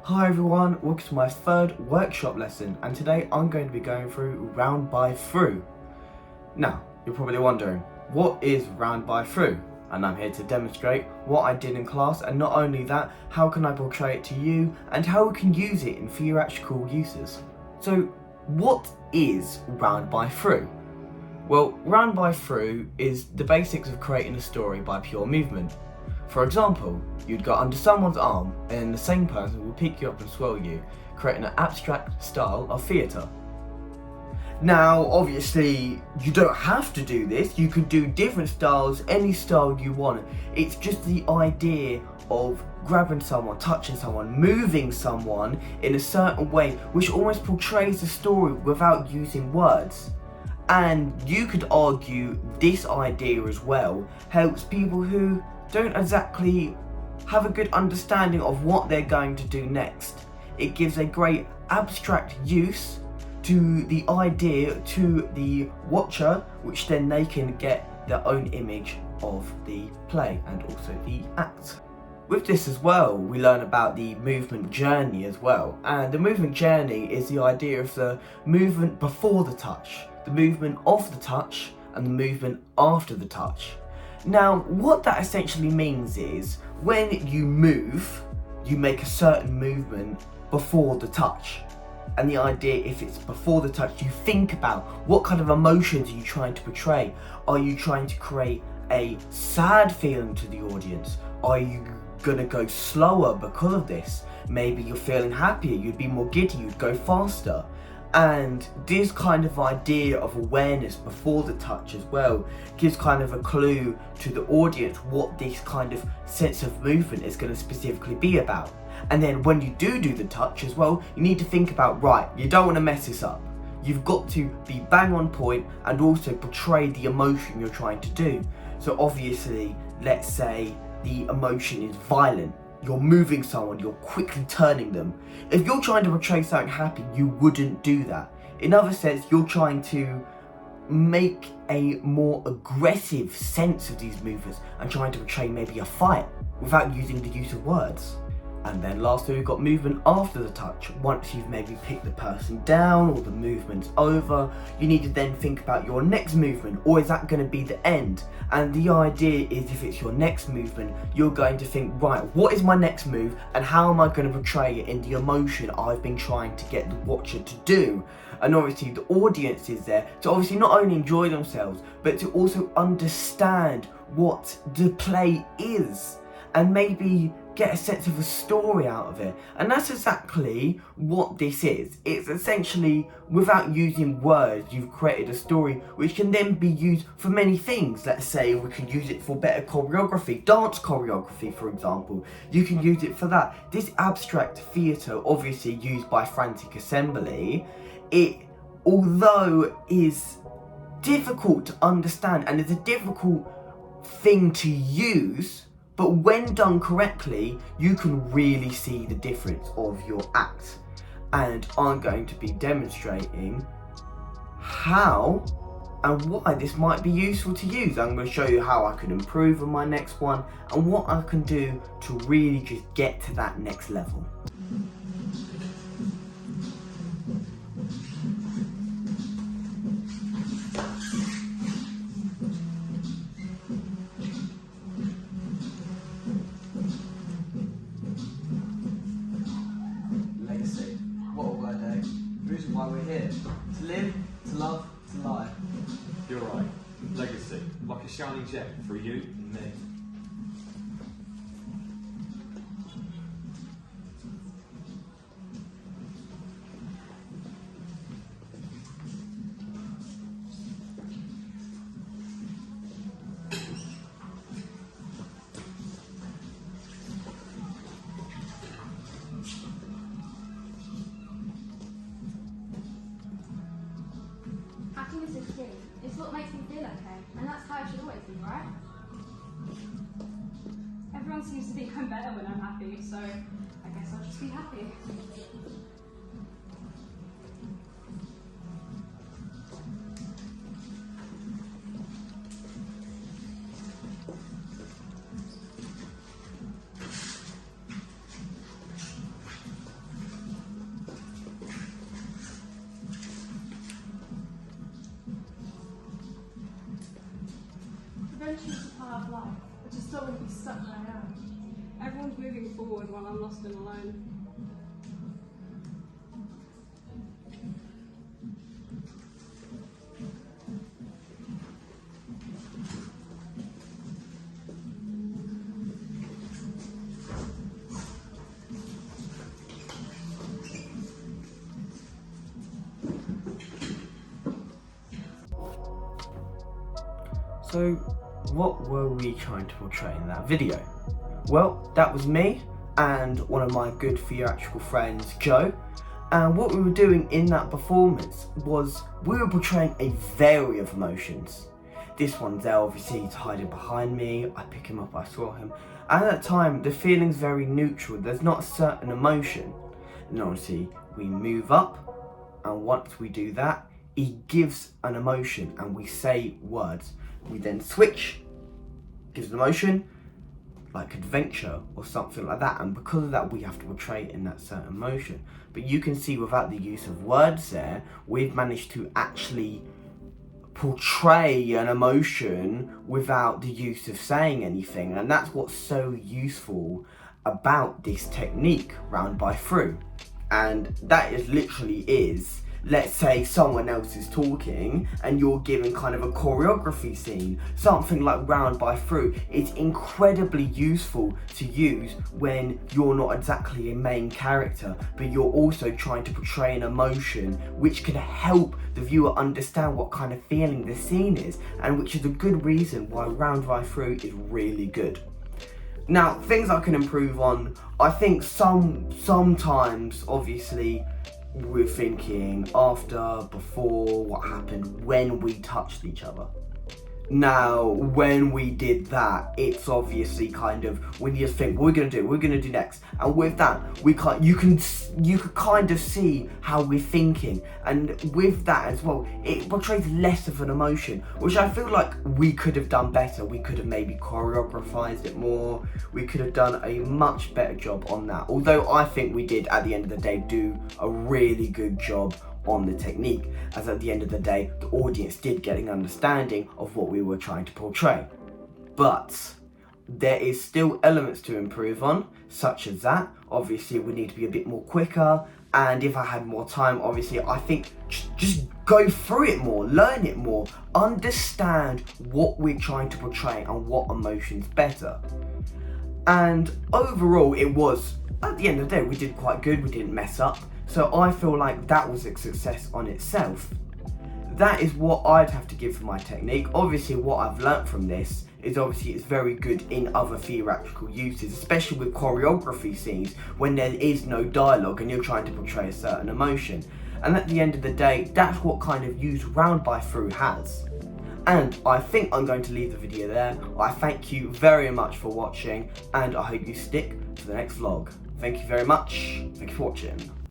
Hi everyone, welcome to my third workshop lesson, and today I'm going to be going through round by through. Now, you're probably wondering, what is round by through? And I'm here to demonstrate what I did in class, and not only that, how can I portray it to you and how we can use it in theoretical uses. So, what is round by through? Well, round by through is the basics of creating a story by pure movement. For example, you'd go under someone's arm and the same person will pick you up and swirl you, creating an abstract style of theatre. Now, obviously, you don't have to do this. You can do different styles, any style you want. It's just the idea of grabbing someone, touching someone, moving someone in a certain way, which almost portrays the story without using words. And you could argue this idea as well helps people who don't exactly have a good understanding of what they're going to do next. It gives a great abstract use to the idea to the watcher, which then they can get their own image of the play and also the act. With this as well, we learn about the movement journey as well. And the movement journey is the idea of the movement before the touch, the movement of the touch, and the movement after the touch. Now, what that essentially means is, when you move, you make a certain movement before the touch. And the idea, if it's before the touch, you think about what kind of emotions are you trying to portray. Are you trying to create a sad feeling to the audience? Are you gonna go slower because of this? Maybe you're feeling happier, you'd be more giddy, you'd go faster. And this kind of idea of awareness before the touch as well gives kind of a clue to the audience what this kind of sense of movement is going to specifically be about. And then when you do the touch as well, you need to think about, right, you don't want to mess this up. You've got to be bang on point and also portray the emotion you're trying to do. So obviously, let's say the emotion is violent. You're moving someone, you're quickly turning them. If you're trying to portray something happy, you wouldn't do that. In other sense, you're trying to make a more aggressive sense of these movements and trying to portray maybe a fight without using the use of words. And then lastly, we've got movement after the touch. Once you've maybe picked the person down or the movement's over, you need to then think about your next movement, or is that going to be the end? And the idea is, if it's your next movement, you're going to think, right, what is my next move and how am I going to portray it in the emotion I've been trying to get the watcher to do? And obviously the audience is there to obviously not only enjoy themselves, but to also understand what the play is and maybe get a sense of a story out of it. And that's exactly what this is. It's essentially, without using words, you've created a story which can then be used for many things. Let's say we can use it for better choreography, dance choreography for example. You can use it for that. This abstract theatre, obviously used by Frantic Assembly, it, although is difficult to understand and is a difficult thing to use, but when done correctly, you can really see the difference of your act. And I'm going to be demonstrating how and why this might be useful to use. I'm going to show you how I can improve on my next one and what I can do to really just get to that next level. Why we're here. To live, to love, to lie. You're right. Legacy. Like a shining gem for you and me. Happiness is key. It's what makes me feel okay, and that's how it should always be, right? Everyone seems to think I'm better when I'm happy, so I guess I'll just be happy. Friendship is a part of life. I just don't want to be stuck where I am. Everyone's moving forward while I'm lost and alone. So, what were we trying to portray in that video? Well, that was me and one of my good theatrical friends, Joe. And what we were doing in that performance was we were portraying a variety of emotions. This one's there, obviously, he's hiding behind me. I pick him up, I saw him. And at that time, the feeling's very neutral. There's not a certain emotion. And obviously, we move up, and once we do that, he gives an emotion and we say words. We then switch, gives an emotion, like adventure or something like that, and because of that we have to portray it in that certain emotion. But you can see without the use of words there, we've managed to actually portray an emotion without the use of saying anything, and that's what's so useful about this technique, round by through. And that is literally is, let's say someone else is talking and you're giving kind of a choreography scene, something like round by through. It's incredibly useful to use when you're not exactly a main character, but you're also trying to portray an emotion which can help the viewer understand what kind of feeling the scene is, and which is a good reason why round by through is really good. Now, things I can improve on, I think sometimes obviously we're thinking after, before, what happened when we touched each other. Now, when we did that, it's obviously kind of, when you think, what we're gonna do next. And with that, you can kind of see how we're thinking. And with that as well, it portrays less of an emotion, which I feel like we could have done better. We could have maybe choreographed it more. We could have done a much better job on that. Although I think we did, at the end of the day, do a really good job on the technique, as at the end of the day the audience did get an understanding of what we were trying to portray. But there is still elements to improve on, such as that. Obviously we need to be a bit more quicker, and if I had more time, obviously I think just go through it more, learn it more, understand what we're trying to portray and what emotions better. And overall it was, at the end of the day, we did quite good, we didn't mess up. So I feel like that was a success on itself. That is what I'd have to give for my technique. Obviously what I've learnt from this is obviously it's very good in other theatrical uses, especially with choreography scenes when there is no dialogue and you're trying to portray a certain emotion. And at the end of the day, that's what kind of use round by through has. And I think I'm going to leave the video there. I thank you very much for watching, and I hope you stick to the next vlog. Thank you very much. Thank you for watching.